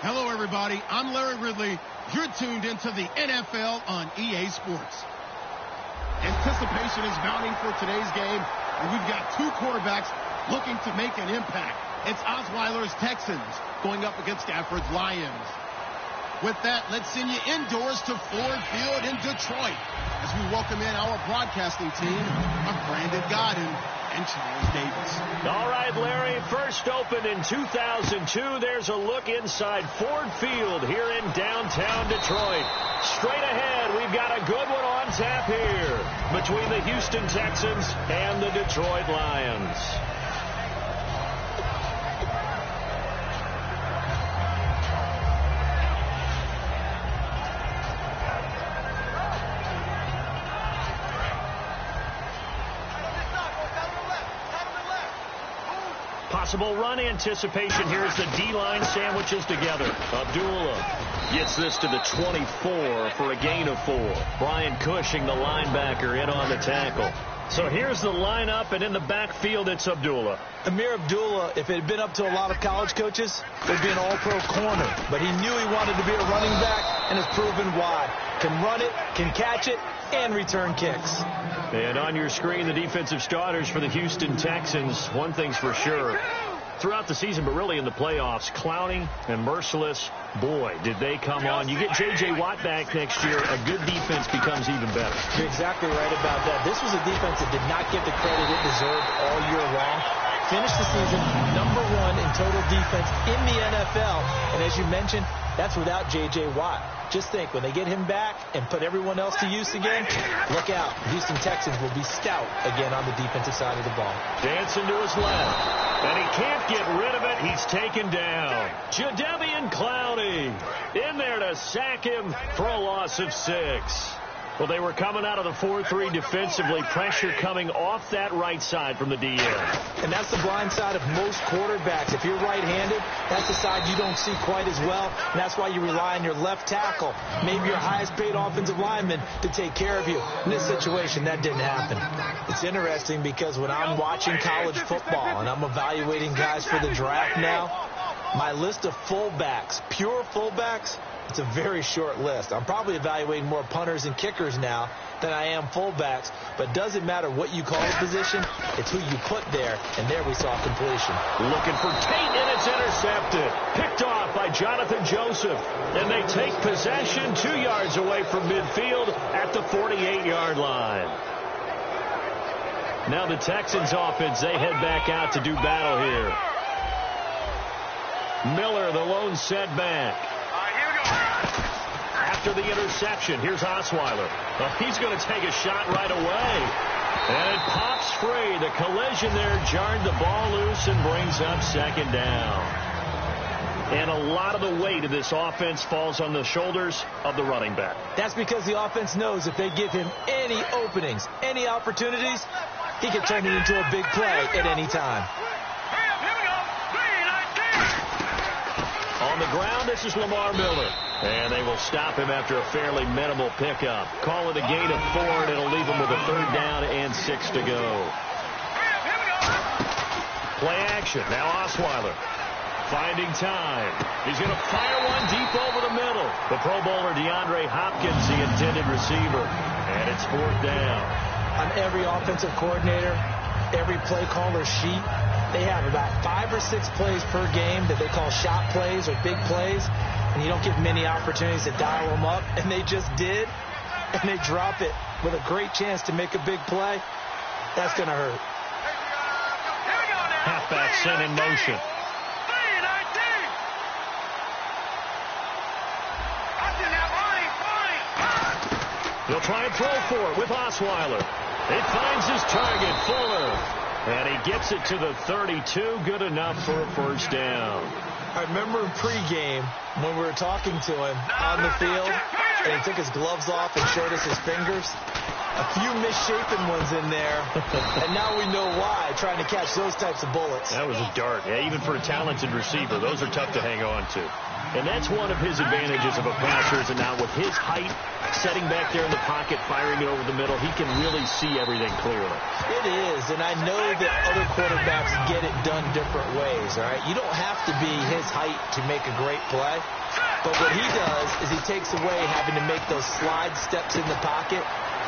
Hello, everybody. I'm Larry Ridley. You're tuned into the NFL on EA Sports. Anticipation is mounting for today's game, and we've got two quarterbacks looking to make an impact. It's Osweiler's Texans going up against Stafford's Lions. With that, let's send you indoors to Ford Field in Detroit as we welcome in our broadcasting team of Brandon Godden and Charles Davis. All right, Larry, first opened in 2002. There's a look inside Ford Field here in downtown Detroit. Straight ahead, we've got a good one on tap here between the Houston Texans and the Detroit Lions. Possible run anticipation here as the D-line sandwiches together. Abdullah gets this to the 24 for a gain of 4. Brian Cushing, the linebacker, in on the tackle. So here's the lineup, and in the backfield, it's Abdullah. Amir Abdullah, if it had been up to a lot of college coaches, would be an all-pro corner. But he knew he wanted to be a running back, and has proven why. Can run it, can catch it, and return kicks. And on your screen, the defensive starters for the Houston Texans. One thing's for sure. Throughout the season, but really in the playoffs, Clowney and Merciless, boy, did they come on. You get J.J. Watt back next year, a good defense becomes even better. You're exactly right about that. This was a defense that did not get the credit it deserved all year long. Finished the season #1 in total defense in the NFL. And as you mentioned, that's without J.J. Watt. Just think, when they get him back and put everyone else to use again, look out. The Houston Texans will be stout again on the defensive side of the ball. Dancing to his left, and he can't get rid of it. He's taken down. Jadeveon Clowney in there to sack him for a loss of 6. Well, they were coming out of the 4-3 defensively. Pressure coming off that right side from the DN. And that's the blind side of most quarterbacks. If you're right-handed, that's the side you don't see quite as well. And that's why you rely on your left tackle, maybe your highest-paid offensive lineman, to take care of you. In this situation, that didn't happen. It's interesting because when I'm watching college football and I'm evaluating guys for the draft now, my list of fullbacks, pure fullbacks, it's a very short list. I'm probably evaluating more punters and kickers now than I am fullbacks. But doesn't matter what you call the position, it's who you put there. And there we saw completion. Looking for Tate, and it's intercepted. Picked off by Jonathan Joseph. And they take possession 2 yards away from midfield at the 48-yard line. Now the Texans offense, they head back out to do battle here. Miller, the lone setback. After the interception, here's Osweiler. He's going to take a shot right away. And it pops free. The collision there jarred the ball loose and brings up second down. And a lot of the weight of this offense falls on the shoulders of the running back. That's because the offense knows if they give him any openings, any opportunities, he can turn it into a big play at any time. On the ground, this is Lamar Miller. And they will stop him after a fairly minimal pickup. Call it a gain of 4, and it'll leave him with a 3rd down and 6 to go. Play action. Now Osweiler finding time. He's going to fire one deep over the middle. The Pro Bowler DeAndre Hopkins, the intended receiver. And it's 4th down. On every offensive coordinator, every play caller sheet, they have about 5 or 6 plays per game that they call shot plays or big plays. And you don't get many opportunities to dial them up. And they just did. And they drop it with a great chance to make a big play. That's going to hurt. Halfback sent in motion. He'll try and throw for it with Osweiler. It finds his target, Fuller. And he gets it to the 32. Good enough for a 1st down. I remember in pregame when we were talking to him on the field, and he took his gloves off and showed us his fingers. A few misshapen ones in there, and now we know why, trying to catch those types of bullets. That was a dart. Yeah, even for a talented receiver, those are tough to hang on to. And that's one of his advantages of a passer, is that now with his height, setting back there in the pocket, firing it over the middle, he can really see everything clearly. It is, and I know that other quarterbacks get it done different ways, all right? You don't have to be his height to make a great play, but what he does is he takes away having to make those slide steps in the pocket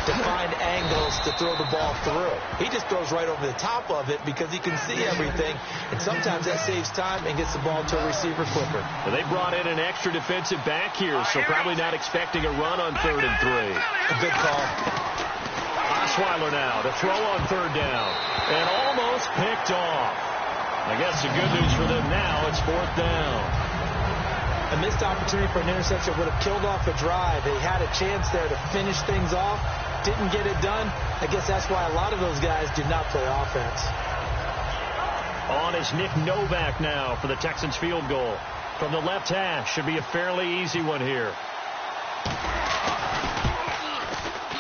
to find angles to throw the ball through. He just throws right over the top of it because he can see everything, and sometimes that saves time and gets the ball to a receiver quicker. Well, they brought in an extra defensive back here, so probably not expecting a run on 3rd and 3. A good call. Osweiler now to throw on 3rd down, and almost picked off. I guess the good news for them now, it's 4th down. A missed opportunity for an interception would have killed off a drive. They had a chance there to finish things off. Didn't get it done. I guess that's why a lot of those guys did not play offense. On is Nick Novak now for the Texans field goal. From the left hash. Should be a fairly easy one here.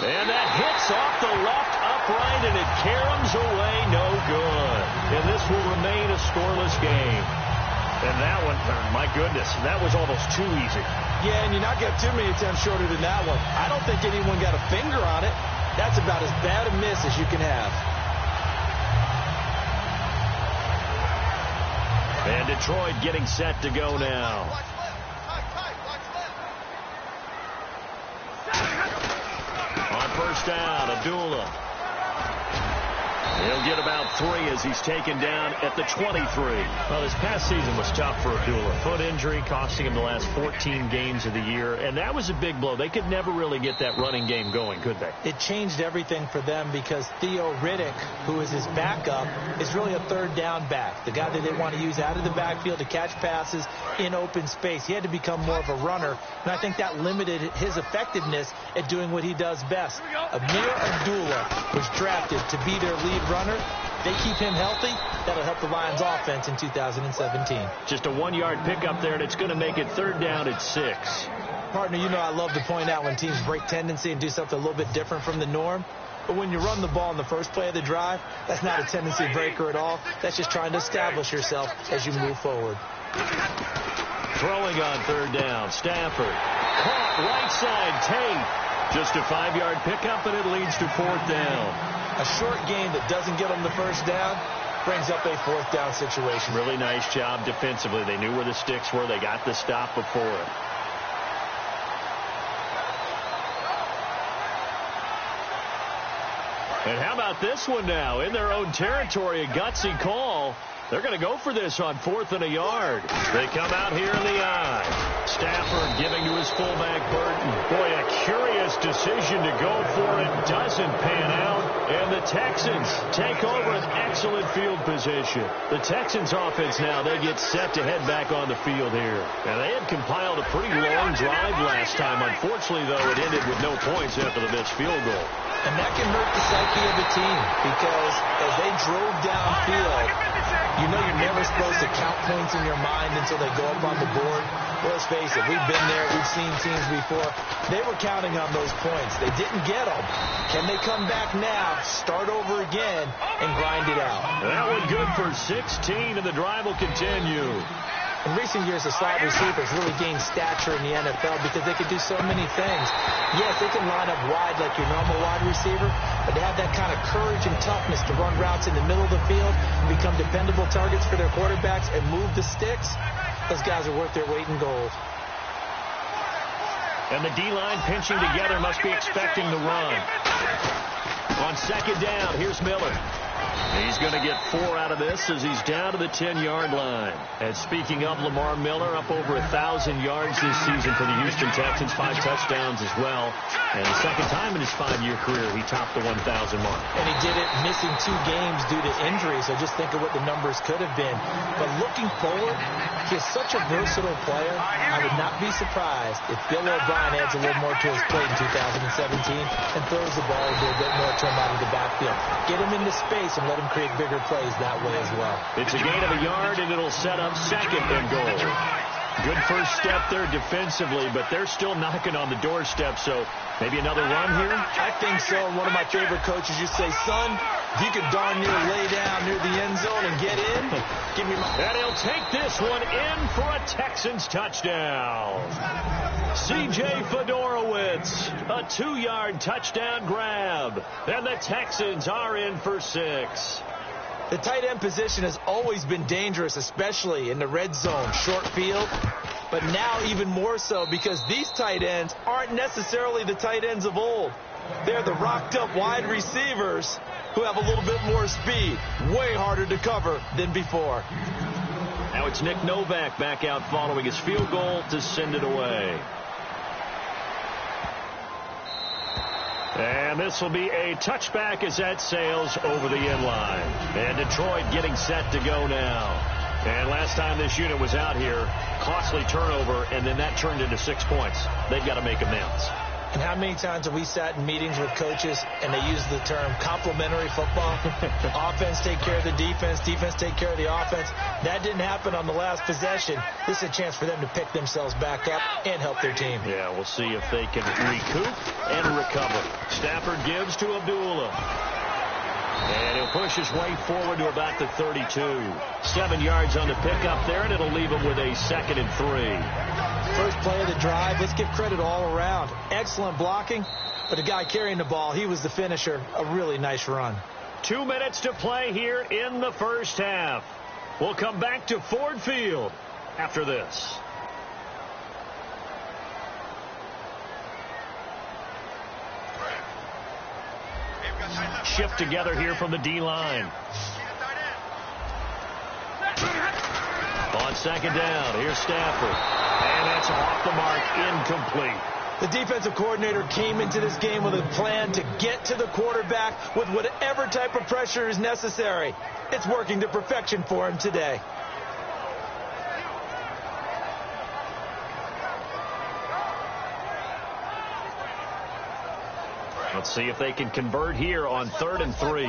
And that hits off the left upright, and it caroms away no good. And this will remain a scoreless game. And that one, my goodness, that was almost too easy. Yeah, and you're not getting too many attempts shorter than that one. I don't think anyone got a finger on it. That's about as bad a miss as you can have. And Detroit getting set to go now. On 1st down, Abdullah. He'll get about 3 as he's taken down at the 23. Well, this past season was tough for Abdullah. Foot injury costing him the last 14 games of the year, and that was a big blow. They could never really get that running game going, could they? It changed everything for them because Theo Riddick, who is his backup, is really a 3rd down back, the guy that they want to use out of the backfield to catch passes in open space. He had to become more of a runner, and I think that limited his effectiveness at doing what he does best. Amir Abdullah was drafted to be their lead runner. They keep him healthy. That'll help the Lions offense in 2017. Just a 1-yard pickup there, and it's going to make it 3rd down at 6. Partner, you know I love to point out when teams break tendency and do something a little bit different from the norm. But when you run the ball in the first play of the drive, that's not a tendency breaker at all. That's just trying to establish yourself as you move forward. Throwing on 3rd down, Stafford. Caught right side, Tate. Just a 5-yard pickup, and it leads to 4th down. A short game that doesn't get them the 1st down brings up a 4th down situation. Really nice job defensively. They knew where the sticks were. They got the stop before it. And how about this one now? In their own territory, a gutsy call. They're going to go for this on 4th and a yard. They come out here in the eye. Stafford giving to his fullback, Burton. Boy, a curious decision to go for it. Doesn't pan out. And the Texans take over an excellent field position. The Texans offense now, they get set to head back on the field here. Now, they had compiled a pretty long drive last time. Unfortunately, though, it ended with no points after the missed field goal. And that can hurt the psyche of the team because as they drove downfield, you know you're never supposed to count points in your mind until they go up on the board. Well, let's face it, we've been there. We've seen teams before. They were counting on those points. They didn't get them. Can they come back now, start over again, and grind it out? That one good for 16, and the drive will continue. In recent years, the slot receivers really gained stature in the NFL because they could do so many things. Yes, they can line up wide like your normal wide receiver, but they have that kind of courage and toughness to run routes in the middle of the field and become dependable targets for their quarterbacks and move the sticks. Those guys are worth their weight in gold. And the D-line pinching together, must be expecting the run. On 2nd down, here's Miller. He's going to get 4 out of this as he's down to the 10-yard line. And speaking of Lamar Miller, up over 1,000 yards this season for the Houston Texans, 5 touchdowns as well. And the second time in his 5-year career, he topped the 1,000 mark. And he did it missing 2 games due to injury, so just think of what the numbers could have been. But looking forward, he's such a versatile player. I would not be surprised if Bill O'Brien adds a little more to his plate in 2017 and throws the ball a bit more to him out of the backfield. Get him into space and let him create bigger plays that way as well. It's a gain of a yard, and it'll set up 2nd and goal. Good first step there defensively, but they're still knocking on the doorstep, so maybe another run here? I think so. One of my favorite coaches used to say, son, If you could darn near lay down near the end zone and get in, give me my... And he'll take this one in for a Texans touchdown. C.J. Fedorowicz, a 2-yard touchdown grab. And the Texans are in for 6. The tight end position has always been dangerous, especially in the red zone, short field. But now even more so because these tight ends aren't necessarily the tight ends of old. They're the rocked-up wide receivers who have a little bit more speed. Way harder to cover than before. Now it's Nick Novak back out following his field goal to send it away. And this will be a touchback as that sails over the end line. And Detroit getting set to go now. And last time this unit was out here, costly turnover, and then that turned into 6 points. They've got to make amends. And how many times have we sat in meetings with coaches and they use the term complementary football? Offense take care of the defense, defense take care of the offense. That didn't happen on the last possession. This is a chance for them to pick themselves back up and help their team. Yeah, we'll see if they can recoup and recover. Stafford gives to Abdullah. And he'll push his way forward to about the 32. 7 yards on the pickup there, and it'll leave him with a 2nd and 3. First play of the drive, let's give credit all around. Excellent blocking, but the guy carrying the ball, he was the finisher. A really nice run. 2 minutes to play here in the first half. We'll come back to Ford Field after this. Shift together here from the D-line. On 2nd down, here's Stafford. And that's off the mark, incomplete. The defensive coordinator came into this game with a plan to get to the quarterback with whatever type of pressure is necessary. It's working to perfection for him today. Let's see if they can convert here on 3rd and 3.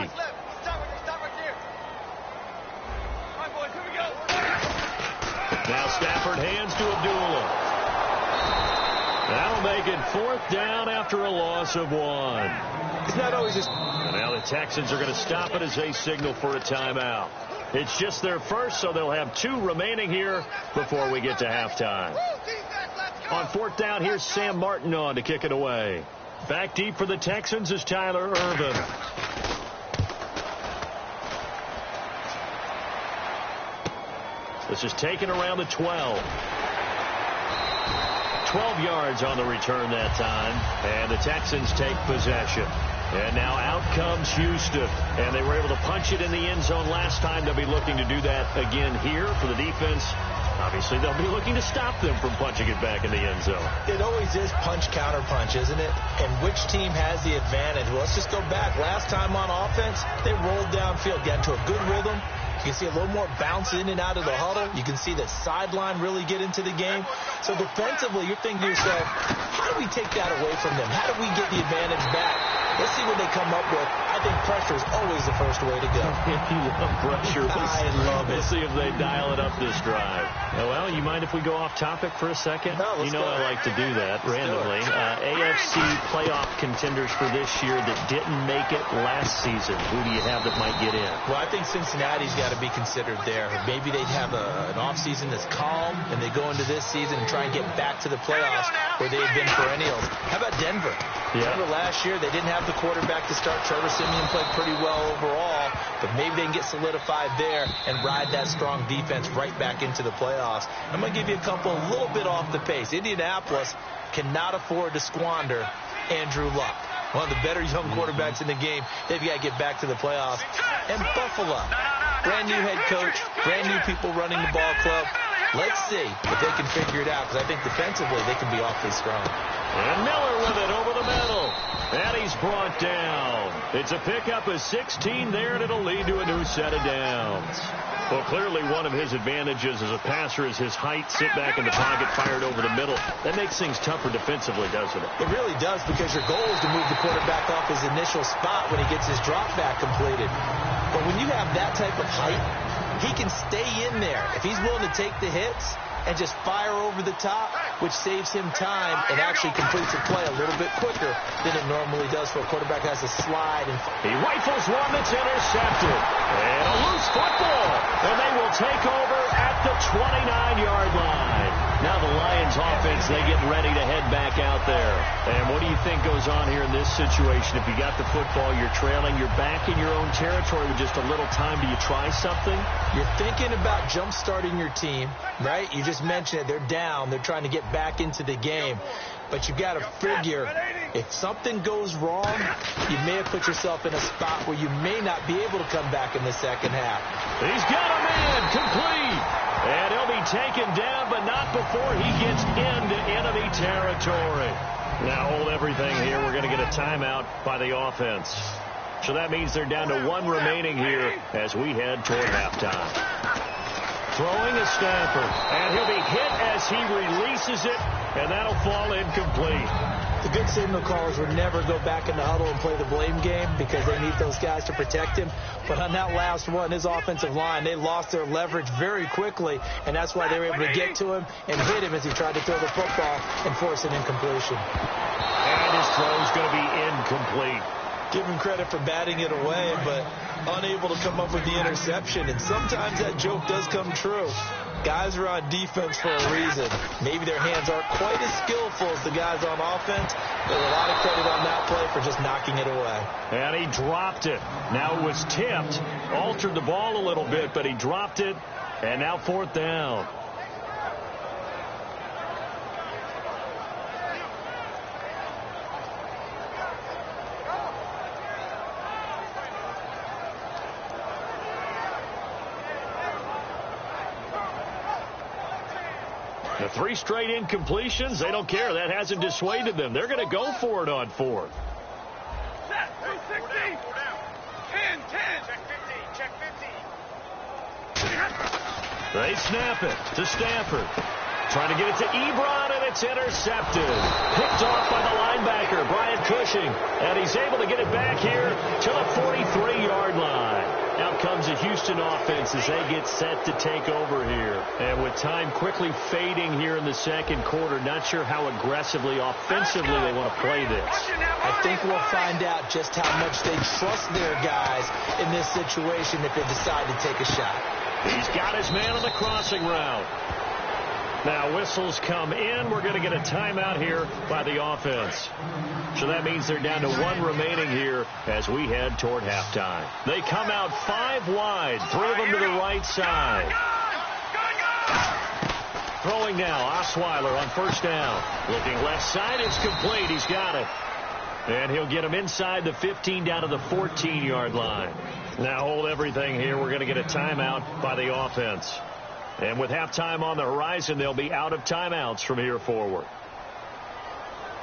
Now Stafford hands to Abdullah. That'll make it 4th down after a loss of 1. It's not always just... And now the Texans are going to stop it as they signal for a timeout. It's just their first, so they'll have 2 remaining here before we get to halftime. On 4th down, here's Sam Martin on to kick it away. Back deep for the Texans is Tyler Ervin. This is taken around the 12. 12 yards on the return that time. And the Texans take possession. And now out comes Houston. And they were able to punch it in the end zone last time. They'll be looking to do that again here for the defense. Obviously, they'll be looking to stop them from punching it back in the end zone. It always is punch, counter punch, isn't it? And which team has the advantage? Well, let's just go back. Last time on offense, they rolled downfield, got into a good rhythm. You can see a little more bounce in and out of the huddle. You can see the sideline really get into the game. So defensively, you're thinking to yourself, how do we take that away from them? How do we get the advantage back? Let's see what they come up with. I think pressure is always the first way to go. You love pressure. I love it. Let's see if they dial it up this drive. Well, you mind if we go off topic for a second? No, let's you know go. I like to do that randomly. AFC playoff contenders for this year that didn't make it last season. Who do you have that might get in? Well, I think Cincinnati's got to be considered there. Maybe they'd have an offseason that's calm, and they go into this season and try and get back to the playoffs where they had been perennials. How about Denver? Yeah. Remember last year, they didn't have the quarterback to start. Trevor Siemian played pretty well overall, but maybe they can get solidified there and ride that strong defense right back into the playoffs. I'm going to give you a couple a little bit off the pace. Indianapolis cannot afford to squander Andrew Luck, one of the better young quarterbacks in the game. They've got to get back to the playoffs. And Buffalo, brand new head coach, brand new people running the ball club. Let's see if they can figure it out, because I think defensively they can be awfully strong. And Miller with it over the middle. And he's brought down. It's a pickup of 16 there, and it'll lead to a new set of downs. Well, clearly one of his advantages as a passer is his height, sit back in the pocket, fired over the middle. That makes things tougher defensively, doesn't it? It really does, because your goal is to move the quarterback off his initial spot when he gets his drop back completed. But when you have that type of height, he can stay in there. If he's willing to take the hits and just fire over the top, which saves him time and actually completes the play a little bit quicker than it normally does for a quarterback that has to slide. He rifles one that's intercepted. And a loose football. And they will take over at the 29-yard line. Now the Lions offense, they get ready to head back out there. And what do you think goes on here in this situation? If you got the football, you're trailing, you're back in your own territory with just a little time. Do you try something? You're thinking about jump-starting your team, right? You just mentioned it. They're down. They're trying to get back into the game. But you got to figure, if something goes wrong, you may have put yourself in a spot where you may not be able to come back in the second half. He's got a man complete. And he'll be taken down, but not before he gets into enemy territory. Now hold everything here. We're going to get a timeout by the offense. So that means they're down to one remaining here as we head toward halftime. Throwing a Stafford, and he'll be hit as he releases it, and that'll fall incomplete. The good signal callers would never go back in the huddle and play the blame game because they need those guys to protect him. But on that last one, his offensive line, they lost their leverage very quickly, and that's why they were able to get to him and hit him as he tried to throw the football and force an incompletion. And his throw's going to be incomplete. Give him credit for batting it away, but unable to come up with the interception. And sometimes that joke does come true. Guys are on defense for a reason. Maybe their hands aren't quite as skillful as the guys on offense, but a lot of credit on that play for just knocking it away. And he dropped it. Now it was tipped, altered the ball a little bit, but he dropped it, and now fourth down. The 3 straight incompletions, they don't care. That hasn't dissuaded them. They're going to go for it on fourth. Set, 260. 10, 10. Check 50. They snap it to Stafford. Trying to get it to Ebron, and it's intercepted. Picked off by the linebacker, Brian Cushing. And he's able to get it back here to the 43-yard line. Out comes the Houston offense as they get set to take over here. And with time quickly fading here in the second quarter, not sure how aggressively, offensively they want to play this. I think we'll find out just how much they trust their guys in this situation if they decide to take a shot. He's got his man on the crossing route. Now whistles come in. We're going to get a timeout here by the offense. So that means they're down to one remaining here as we head toward halftime. They come out 5 wide, 3 of them to the right side. Throwing now, Osweiler on first down. Looking left side, it's complete. He's got it. And he'll get him inside the 15 down to the 14-yard line. Now hold everything here. We're going to get a timeout by the offense. And with halftime on the horizon, they'll be out of timeouts from here forward.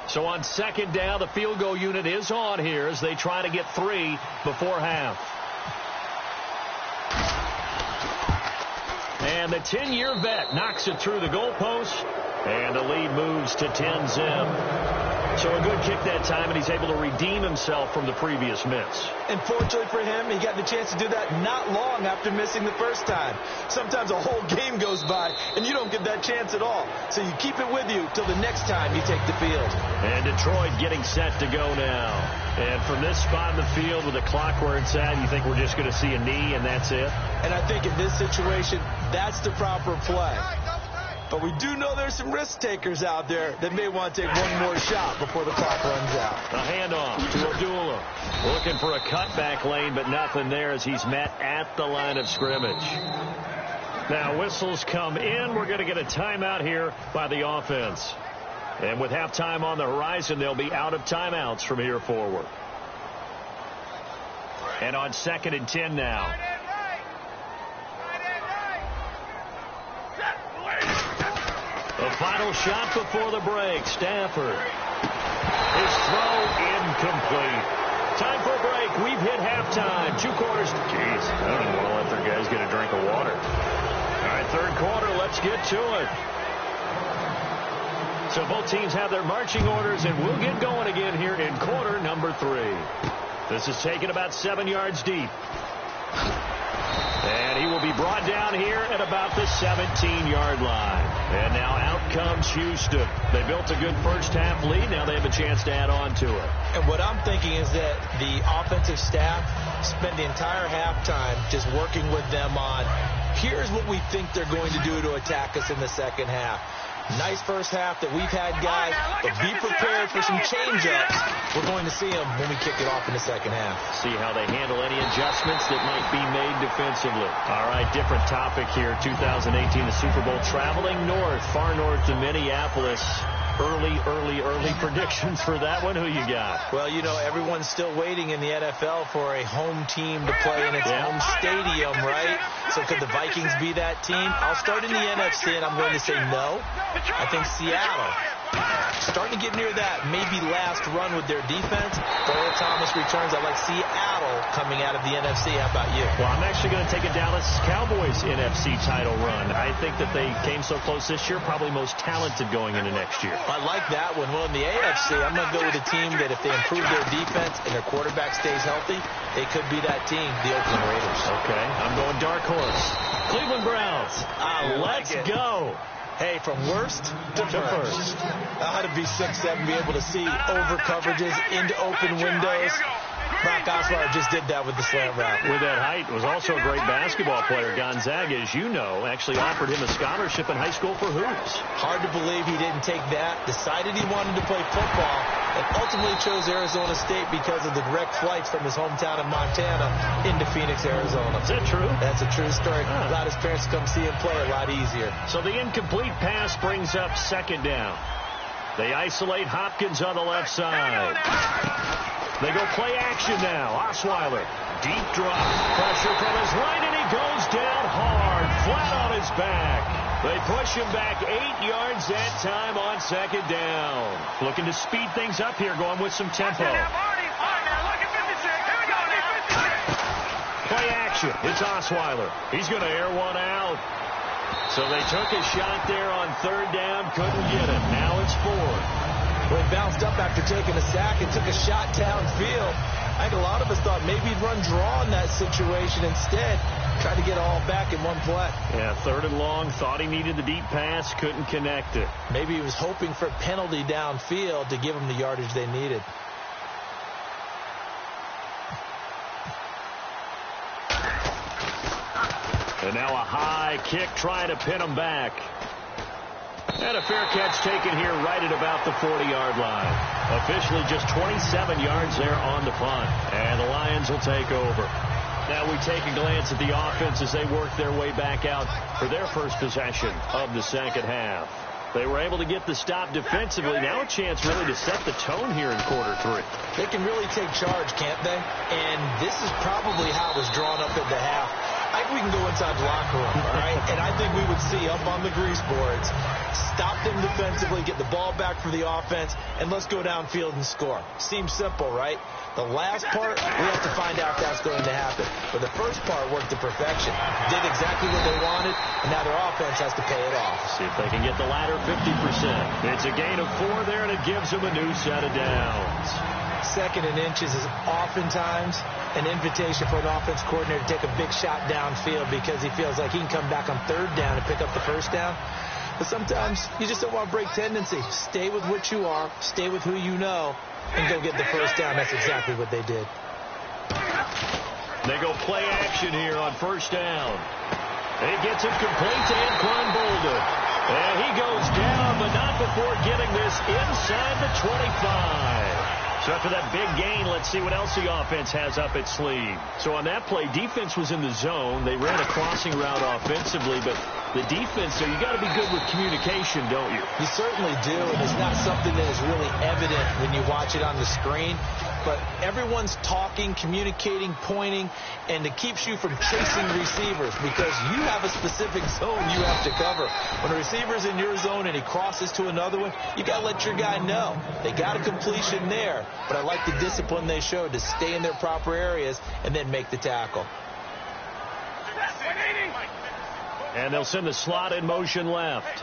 So on second down, the field goal unit is on here as they try to get 3 before half. And the 10-year vet knocks it through the goalpost, and the lead moves to 10-zip. So a good kick that time, and he's able to redeem himself from the previous miss. And fortunately for him, he got the chance to do that not long after missing the first time. Sometimes a whole game goes by, and you don't get that chance at all. So you keep it with you till the next time you take the field. And Detroit getting set to go now. And from this spot in the field with the clock where it's at, you think we're just going to see a knee and that's it? And I think in this situation, that's the proper play. But we do know there's some risk takers out there that may want to take one more shot before the clock runs out. A handoff to Abdullah. Looking for a cutback lane, but nothing there as he's met at the line of scrimmage. Now whistles come in. We're going to get a timeout here by the offense. And with halftime on the horizon, they'll be out of timeouts from here forward. And on 2nd and 10 now. The final shot before the break. Stafford. His throw incomplete. Time for a break. We've hit halftime. 2 quarters. Jeez, I don't even want to let their guys get a drink of water. All right, 3rd quarter. Let's get to it. So both teams have their marching orders, and we'll get going again here in quarter number 3. This is taken about 7 yards deep. And he will be brought down here at about the 17-yard line. And now out comes Houston. They built a good first-half lead. Now they have a chance to add on to it. And what I'm thinking is that the offensive staff spent the entire halftime just working with them on, here's what we think they're going to do to attack us in the second half. Nice first half that we've had, guys, but be prepared for some change-ups. We're going to see them when we kick it off in the second half. See how they handle any adjustments that might be made defensively. All right, different topic here. 2018, the Super Bowl, traveling north, far north to Minneapolis. Early predictions for that one. Who you got? Well, you know, everyone's still waiting in the NFL for a home team to play in its home stadium, right? So could the Vikings be that team? I'll start in the NFC, and I'm going to say no. I think Seattle, starting to get near that maybe last run with their defense. Earl Thomas returns. I like Seattle coming out of the NFC. How about you? Well, I'm actually going to take a Dallas Cowboys NFC title run. I think that they came so close this year, probably most talented going into next year. I like that one. Well, in the AFC, I'm going to go with a team that if they improve their defense and their quarterback stays healthy, they could be that team, the Oakland Raiders. Okay, I'm going dark horse. Cleveland Browns. Let's go. Hey, from worst to first. How to be 6'7", be able to see over coverages into open windows. Brock Osweiler just did that with the slant route. With that height, was also a great basketball player. Gonzaga, as you know, actually offered him a scholarship in high school for hoops. Hard to believe he didn't take that, decided he wanted to play football, and ultimately chose Arizona State because of the direct flights from his hometown of Montana into Phoenix, Arizona. Is that true? That's a true story. Allowed his parents to come see him play a lot easier. So the incomplete pass brings up second down. They isolate Hopkins on the left side. They go play action now. Osweiler, deep drop, pressure from his right, and he goes down hard, flat on his back. They push him back 8 yards that time on second down. Looking to speed things up here, going with some tempo. Play action. It's Osweiler. He's going to air one out. So they took a shot there on third down, couldn't get it. Now it's fourth. Well, he bounced up after taking a sack and took a shot downfield. I think a lot of us thought maybe he'd run draw in that situation. Instead, tried to get it all back in one play. Yeah, third and long. Thought he needed the deep pass. Couldn't connect it. Maybe he was hoping for a penalty downfield to give him the yardage they needed. And now a high kick trying to pin him back. And a fair catch taken here right at about the 40-yard line. Officially just 27 yards there on the punt. And the Lions will take over. Now we take a glance at the offense as they work their way back out for their first possession of the second half. They were able to get the stop defensively. Now a chance really to set the tone here in quarter three. They can really take charge, can't they? And this is probably how it was drawn up at the half. I think we can go inside the locker room, all right? And I think we would see up on the grease boards, stop them defensively, get the ball back for the offense, and let's go downfield and score. Seems simple, right? The last part, we have to find out if that's going to happen. But the first part worked to perfection. Did exactly what they wanted, and now their offense has to pay it off. See if they can get the latter 50%. It's a gain of 4 there, and it gives them a new set of downs. Second and inches is oftentimes an invitation for an offense coordinator to take a big shot downfield because he feels like he can come back on third down and pick up the first down. But sometimes you just don't want to break tendency. Stay with what you are, stay with who you know, and go get the first down. That's exactly what they did. They go play action here on first down. It gets it complete to Anquan Bolden. And he goes down, but not before getting this inside the 25. So after that big gain, let's see what else the offense has up its sleeve. So on that play, defense was in the zone. They ran a crossing route offensively, but the defense, so you got to be good with communication, don't you? You certainly do, and it's not something that is really evident when you watch it on the screen. But everyone's talking, communicating, pointing, and it keeps you from chasing receivers because you have a specific zone you have to cover. When a receiver's in your zone and he crosses to another one, you got to let your guy know. They got a completion there, but I like the discipline they showed to stay in their proper areas and then make the tackle. And they'll send the slot in motion left.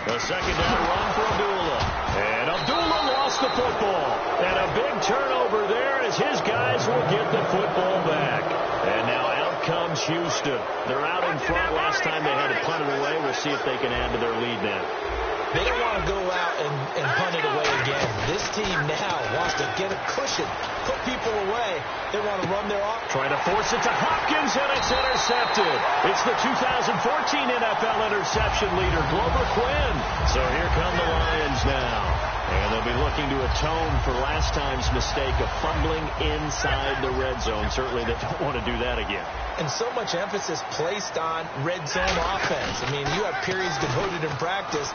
A second down run for Abdullah. And Abdullah lost gets the football. And a big turnover there as his guys will get the football back. And now out comes Houston. They're out in front. Last time they had to punt it away. We'll see if they can add to their lead now. They don't want to go out and punt it away again. This team now wants to get a cushion, put people away. They want to run their off. Trying to force it to Hopkins, and it's intercepted. It's the 2014 NFL interception leader, Glover Quinn. So here come the Lions now. And they'll be looking to atone for last time's mistake of fumbling inside the red zone. Certainly they don't want to do that again. And so much emphasis placed on red zone offense. I mean, you have periods devoted in practice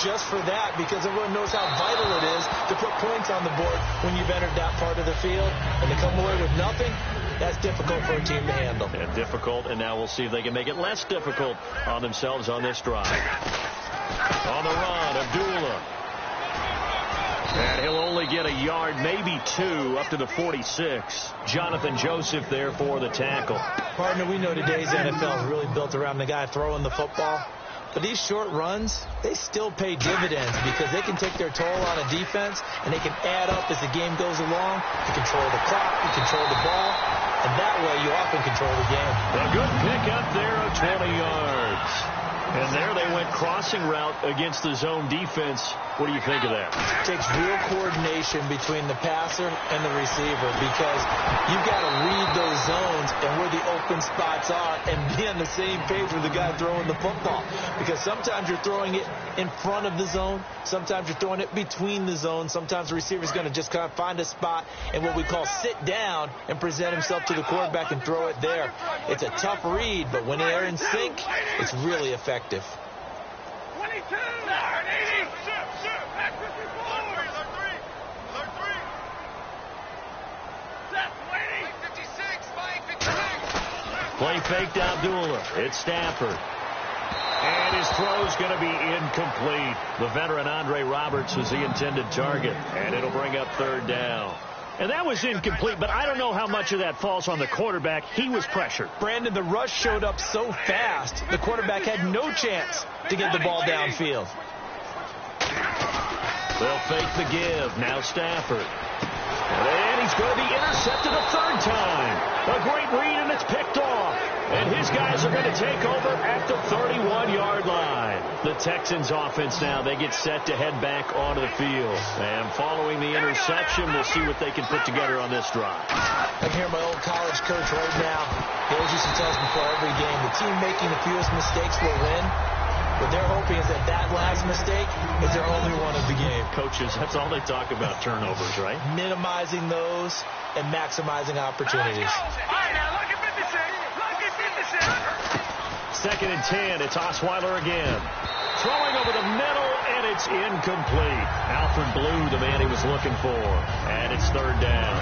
just for that because everyone knows how vital it is to put points on the board when you've entered that part of the field. And to come away with nothing, that's difficult for a team to handle. And difficult, and now we'll see if they can make it less difficult on themselves on this drive. On the run, Abdullah. And he'll only get a yard, maybe two, up to the 46. Jonathan Joseph there for the tackle. Partner, we know today's NFL is really built around the guy throwing the football. But these short runs, they still pay dividends because they can take their toll on a defense and they can add up as the game goes along. You control the clock, you control the ball, and that way you often control the game. A good pick up there of 20 yards. And there they went crossing route against the zone defense. What do you think of that? It takes real coordination between the passer and the receiver because you've got to read those zones and where the open spots are and be on the same page with the guy throwing the football. Because sometimes you're throwing it in front of the zone. Sometimes you're throwing it between the zones. Sometimes the receiver's going to just kind of find a spot and what we call sit down and present himself to the quarterback and throw it there. It's a tough read, but when they're in sync, it's really effective. 22, 80, back 54, alert 3, set, waiting, 56, 56. Play fake to Abdullah. It's Stafford. And his throw's going to be incomplete. The veteran Andre Roberts was the intended target, and it'll bring up third down. And that was incomplete, but I don't know how much of that falls on the quarterback. He was pressured. Brandon, the rush showed up so fast, the quarterback had no chance to get the ball downfield. They'll fake the give. Now Stafford. And he's going to be intercepted a third time. A great read, and it's picked off. And his guys are going to take over at the 31-yard line. The Texans offense now, they get set to head back onto the field. And following the interception, we'll see what they can put together on this drive. I can hear my old college coach right now. He always used to tell us before every game, the team making the fewest mistakes will win. What they're hoping is that that last mistake is their only one of the game. Coaches, that's all they talk about, turnovers, right? Minimizing those and maximizing opportunities. All right, now look at 56. Look at 56. Second and 10. It's Osweiler again. Throwing over the middle, and it's incomplete. Alfred Blue, the man he was looking for. And it's third down.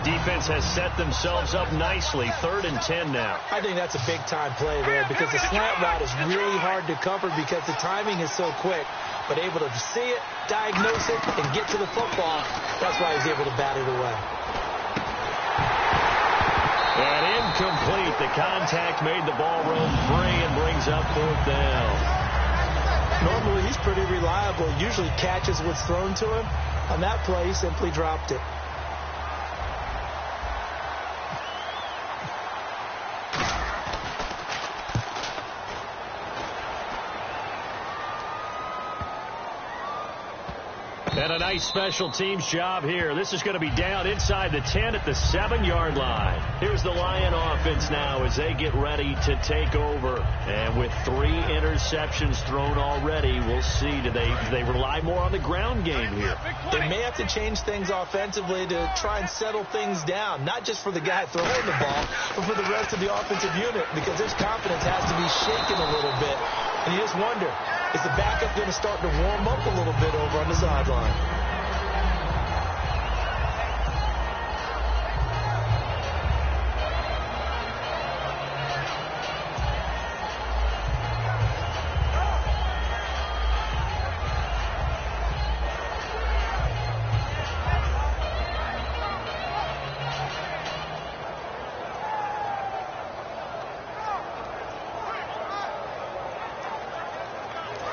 Defense has set themselves up nicely. 3rd and 10 now. I think that's a big-time play there because the slant route is really hard to cover because the timing is so quick. But able to see it, diagnose it, and get to the football, that's why he's able to bat it away. And incomplete. The contact made the ball roam free and brings up 4th down. Normally, he's pretty reliable. Usually catches what's thrown to him. On that play, he simply dropped it. And a nice special teams job here. This is going to be down inside the 10 at the 7-yard line. Here's the Lion offense now as they get ready to take over. And with 3 interceptions thrown already, we'll see. Do they rely more on the ground game here? They may have to change things offensively to try and settle things down. Not just for the guy throwing the ball, but for the rest of the offensive unit. Because their confidence has to be shaken a little bit. And you just wonder, is the backup going to start to warm up a little bit over on the sideline?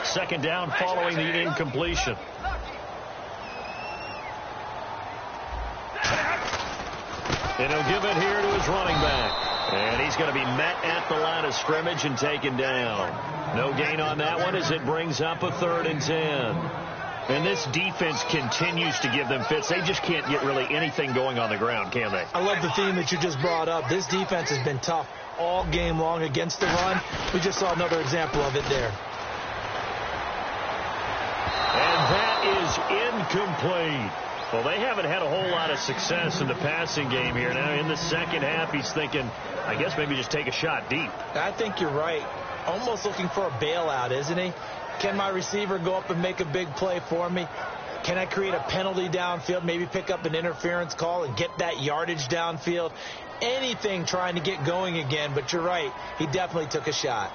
Second down following the incompletion. And he'll give it here to his running back. And he's going to be met at the line of scrimmage and taken down. No gain on that one as it brings up a 3rd and 10. And this defense continues to give them fits. They just can't get really anything going on the ground, can they? I love the theme that you just brought up. This defense has been tough all game long against the run. We just saw another example of it there. And that is incomplete. Well, they haven't had a whole lot of success in the passing game here. Now, in the second half, he's thinking, I guess maybe just take a shot deep. I think you're right. Almost looking for a bailout, isn't he? Can my receiver go up and make a big play for me? Can I create a penalty downfield, maybe pick up an interference call and get that yardage downfield? Anything trying to get going again, but you're right. He definitely took a shot.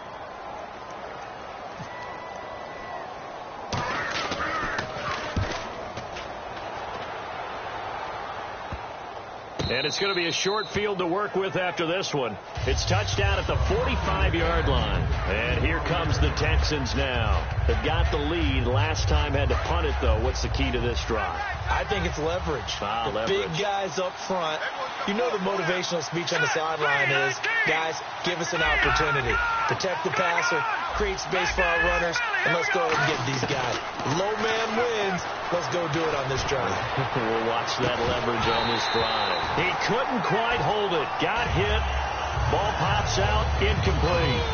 And it's going to be a short field to work with after this one. It's touchdown at the 45-yard line. And here comes the Texans now. They've got the lead. Last time had to punt it, though. What's the key to this drive? I think it's leverage. Leverage. Big guys up front. You know the motivational speech on the sideline is, guys, give us an opportunity. Protect the passer, create space for our runners, and let's go ahead and get these guys. Low man wins. Let's go do it on this drive. We'll watch that leverage on this drive. He couldn't quite hold it. Got hit. Ball pops out. Incomplete.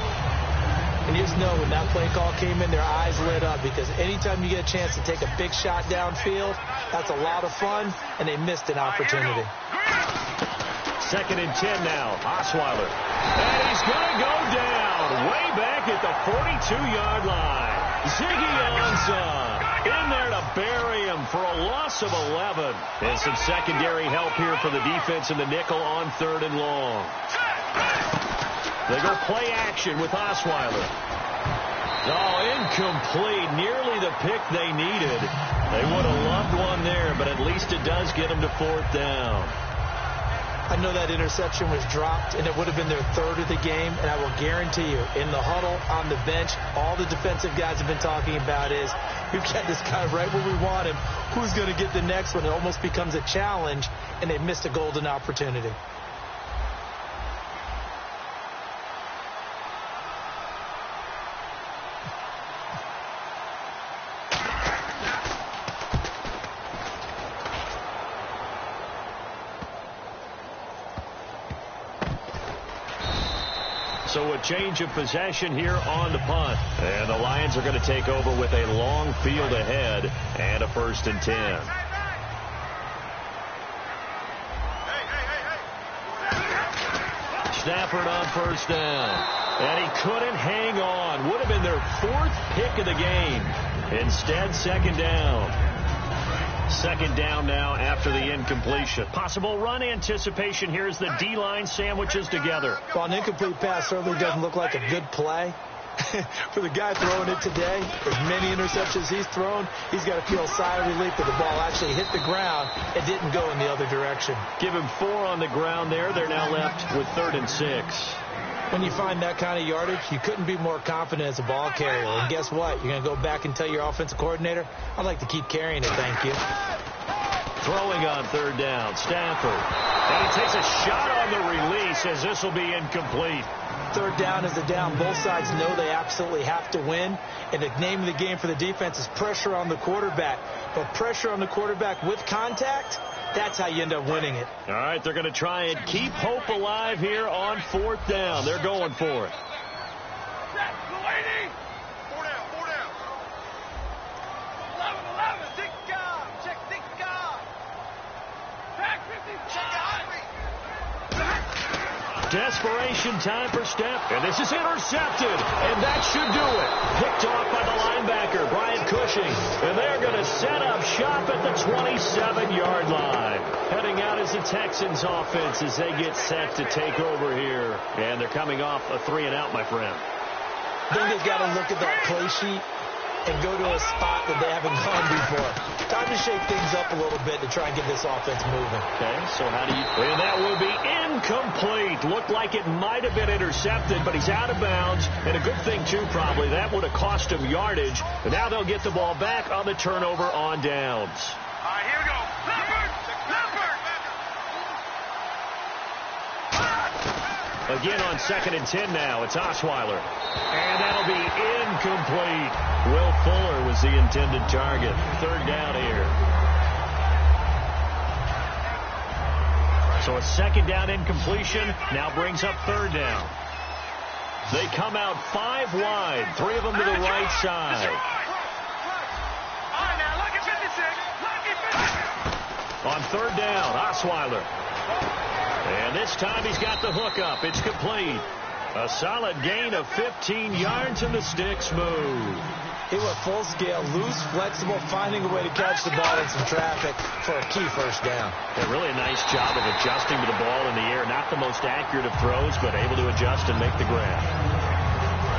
And you just know when that play call came in, their eyes lit up because anytime you get a chance to take a big shot downfield, that's a lot of fun, and they missed an opportunity. 2nd and 10 now. Osweiler. And he's going to go down way back at the 42-yard line. Ziggy Ansah in there to bury him for a loss of 11. And some secondary help here for the defense in the nickel on 3rd and long. They go play action with Osweiler. Oh, incomplete. Nearly the pick they needed. They would have loved one there, but at least it does get them to 4th down. I know that interception was dropped, and it would have been their 3rd of the game, and I will guarantee you, in the huddle, on the bench, all the defensive guys have been talking about is, we've got this guy right where we want him. Who's going to get the next one? It almost becomes a challenge, and they've missed a golden opportunity. So a change of possession here on the punt. And the Lions are going to take over with a long field ahead and a 1st and 10. Stafford on 1st down. And he couldn't hang on. Would have been their 4th pick of the game. Instead, 2nd down. 2nd down now after the incompletion. Possible run anticipation here as the D-line sandwiches together. Well, an incomplete pass certainly doesn't look like a good play. For the guy throwing it today, as many interceptions he's thrown, he's got to feel a sigh of relief that the ball actually hit the ground and didn't go in the other direction. Give him 4 on the ground there. They're now left with 3rd and 6. When you find that kind of yardage, you couldn't be more confident as a ball carrier. And guess what? You're going to go back and tell your offensive coordinator, I'd like to keep carrying it, thank you. Throwing on 3rd down, Stafford. And he takes a shot on the release as this will be incomplete. 3rd down is a down. Both sides know they absolutely have to win. And the name of the game for the defense is pressure on the quarterback. But pressure on the quarterback with contact, that's how you end up winning it. All right, they're going to try and keep hope alive here on 4th down. They're going for it. Desperation time for Steph, and this is intercepted, and that should do it. Picked off by the linebacker, Brian Cushing, and they're going to set up shop at the 27-yard line. Heading out is the Texans offense as they get set to take over here, and they're coming off a 3-and-out, my friend. I think they've got to look at that play sheet and go to a spot that they haven't gone before. Time to shake things up a little bit to try and get this offense moving. Okay, so how do you... And that will be incomplete. Looked like it might have been intercepted, but he's out of bounds. And a good thing, too, probably. That would have cost him yardage. And now they'll get the ball back on the turnover on downs. All right, here we go. Leopard! Leopard! Again on 2nd and 10 now. It's Osweiler. And that'll be incomplete. Will Fuller was the intended target. 3rd down here. So a 2nd down incompletion now brings up 3rd down. They come out 5 wide. 3 of them to the right side. On 3rd down, Osweiler. And this time he's got the hook up. It's complete. A solid gain of 15 yards and the sticks move. He went full scale, loose, flexible, finding a way to catch the ball in some traffic for a key 1st down. A really nice job of adjusting to the ball in the air. Not the most accurate of throws, but able to adjust and make the grab.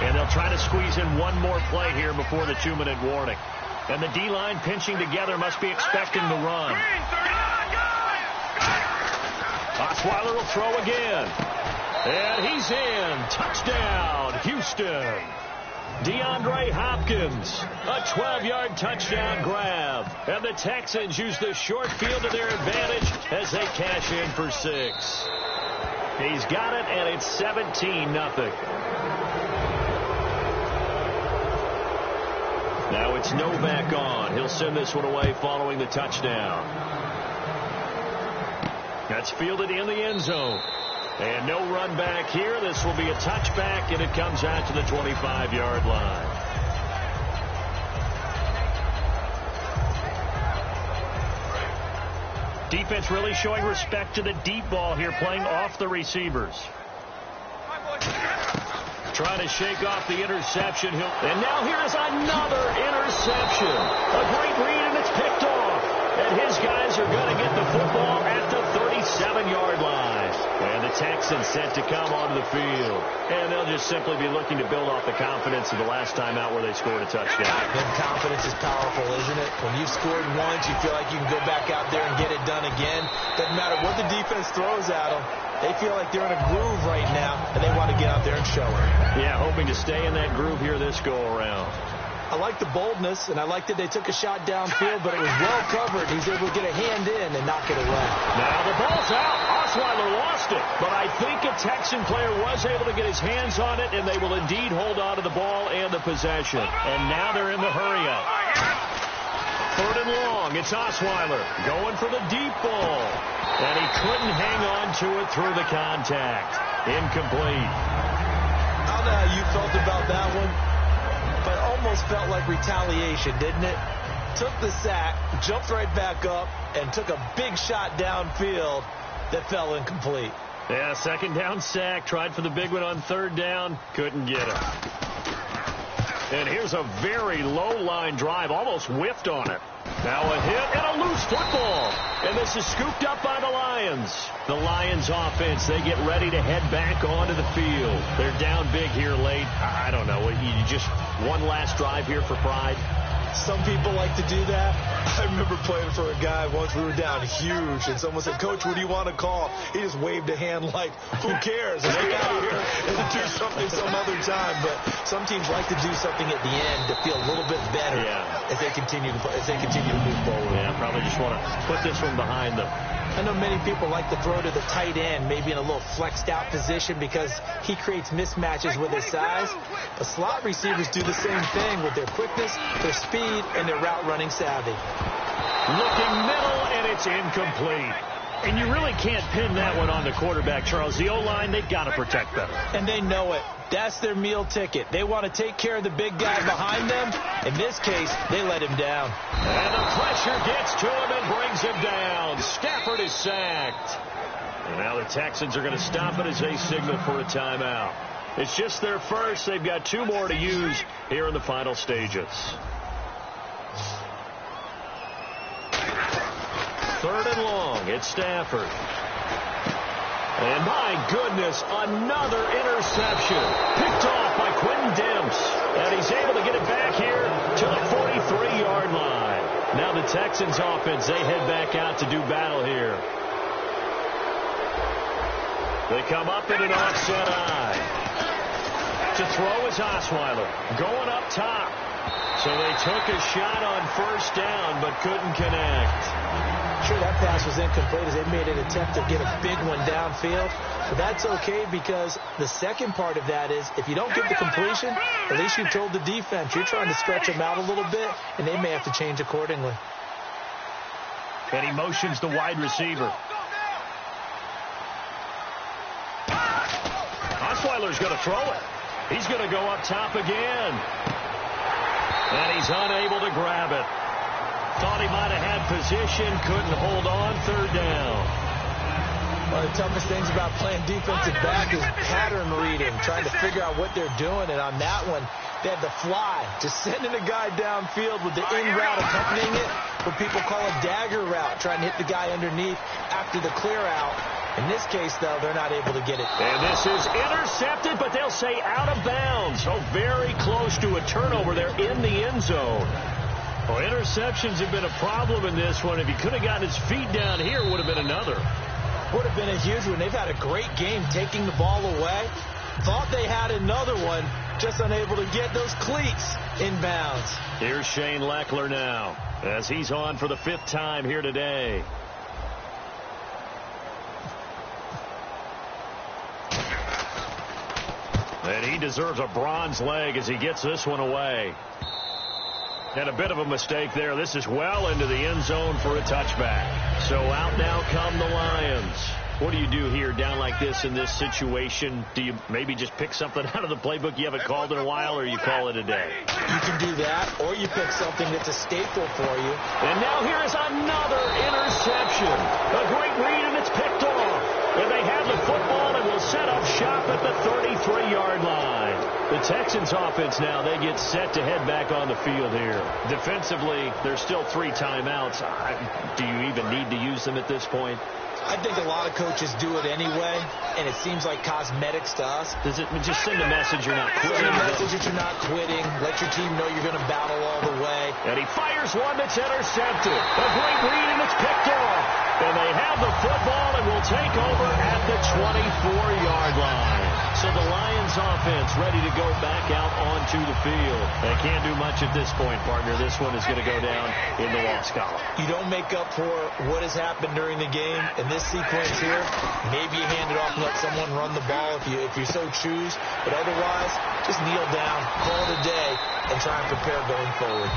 And they'll try to squeeze in one more play here before the 2-minute warning. And the D-line pinching together must be expecting the run. Osweiler will throw again. And he's in. Touchdown, Houston. DeAndre Hopkins, a 12-yard touchdown grab. And the Texans use the short field to their advantage as they cash in for 6. He's got it, and it's 17-0. Now it's Novak on. He'll send this one away following the touchdown. That's fielded in the end zone. And no run back here. This will be a touchback, and it comes out to the 25-yard line. Defense really showing respect to the deep ball here, playing off the receivers. Trying to shake off the interception. And now here's another interception. A great read, and it's picked off. And his guys are going to get the football at the 37-yard line. And the Texans set to come onto the field. And they'll just simply be looking to build off the confidence of the last time out where they scored a touchdown. And confidence is powerful, isn't it? When you've scored once, you feel like you can go back out there and get it done again. Doesn't matter what the defense throws at them. They feel like they're in a groove right now, and they want to get out there and show it. Yeah, hoping to stay in that groove here this go-around. I like the boldness, and I like that they took a shot downfield, but it was well covered. He's able to get a hand in and knock it away. Now the ball's out. Osweiler lost it, but I think a Texan player was able to get his hands on it, and they will indeed hold on to the ball and the possession. And now they're in the hurry-up. 3rd and long. It's Osweiler going for the deep ball. And he couldn't hang on to it through the contact. Incomplete. I don't know how you felt about that one, but almost felt like retaliation, didn't it? Took the sack, jumped right back up, and took a big shot downfield that fell incomplete. Yeah, 2nd down sack. Tried for the big one on 3rd down. Couldn't get it. And here's a very low-line drive. Almost whiffed on it. Now a hit and a loose football. And this is scooped up by the Lions. The Lions offense, they get ready to head back onto the field. They're down big here late. I don't know. You just one last drive here for pride. Some people like to do that. I remember playing for a guy once. We were down huge, and someone said, "Coach, what do you want to call?" He just waved a hand like, "Who cares? Let's get out of here and do something some other time." But some teams like to do something at the end to feel a little bit better as they continue to move forward. Yeah, probably just want to put this one behind them. I know many people like to throw to the tight end, maybe in a little flexed out position because he creates mismatches with his size. But slot receivers do the same thing with their quickness, their speed, and their route running savvy. Looking middle, and it's incomplete. And you really can't pin that one on the quarterback, Charles. The O-line, they've got to protect better. And they know it. That's their meal ticket. They want to take care of the big guy behind them. In this case, they let him down. And the pressure gets to him and brings him down. Stafford is sacked. And now the Texans are going to stop it as they signal for a timeout. It's just their first. They've got 2 more to use here in the final stages. 3rd and long. It's Stafford. And my goodness, another interception. Picked off by Quentin Demps. And he's able to get it back here to the 43-yard line. Now the Texans offense, they head back out to do battle here. They come up in an offset eye. To throw is Osweiler. Going up top. So they took a shot on first down, but couldn't connect. Sure, that pass was incomplete as they made an attempt to get a big one downfield. But that's okay because the second part of that is if you don't get the completion, at least you told the defense you're trying to stretch them out a little bit, and they may have to change accordingly. And he motions the wide receiver. Osweiler's going to throw it. He's going to go up top again. And he's unable to grab it. Thought he might have had position, couldn't hold on, third down. One of the toughest things about playing defensive back is pattern reading, trying to figure out what they're doing. And on that one, they had the fly, just sending a guy downfield with the in route accompanying it, what people call a dagger route, trying to hit the guy underneath after the clear out. In this case, though, they're not able to get it. And this is intercepted, but they'll say out of bounds. So very close to a turnover there in the end zone. Well, interceptions have been a problem in this one. If he could have gotten his feet down here, it would have been another. Would have been a huge one. They've had a great game taking the ball away. Thought they had another one, just unable to get those cleats in bounds. Here's Shane Leckler now, as he's on for the 5th time here today. And he deserves a bronze leg as he gets this one away. And a bit of a mistake there. This is well into the end zone for a touchback. So out now come the Lions. What do you do here down like this in this situation? Do you maybe just pick something out of the playbook you haven't called in a while, or you call it a day? You can do that, or you pick something that's a staple for you. And now here is another interception. A great read, and it's picked off. And they have the football and will set up shop at the 33-yard line. The Texans offense now, they get set to head back on the field here. Defensively, there's still 3 timeouts. Do you even need to use them at this point? I think a lot of coaches do it anyway, and it seems like cosmetics to us. Does it just send a message you're not quitting? Send a message that you're not quitting. Let your team know you're going to battle all the way. And he fires one that's intercepted. A great read, and it's picked off. And they have the football and will take over at the 24-yard line. So the Lions offense ready to go back out onto the field. They can't do much at this point, partner. This one is going to go down in the loss column. You don't make up for what has happened during the game. In this sequence here, maybe you hand it off and let someone run the ball if you so choose. But otherwise, just kneel down, call it a day, and try and prepare going forward.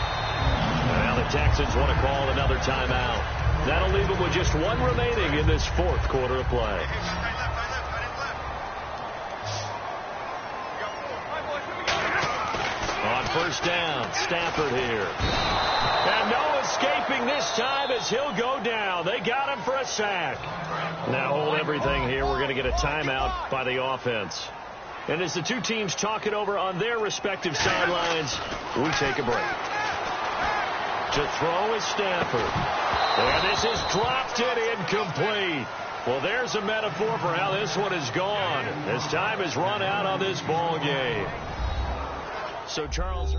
Now the Texans want to call another timeout. That'll leave them with just 1 remaining in this 4th quarter of play. On first down, Stafford here. And no escaping this time as he'll go down. They got him for a sack. Now hold everything here. We're going to get a timeout by the offense. And as the 2 teams talk it over on their respective sidelines, we take a break. To throw is Stafford. And this is dropped it incomplete. Well, there's a metaphor for how this one is gone. As time has run out on this ball game. So Charles...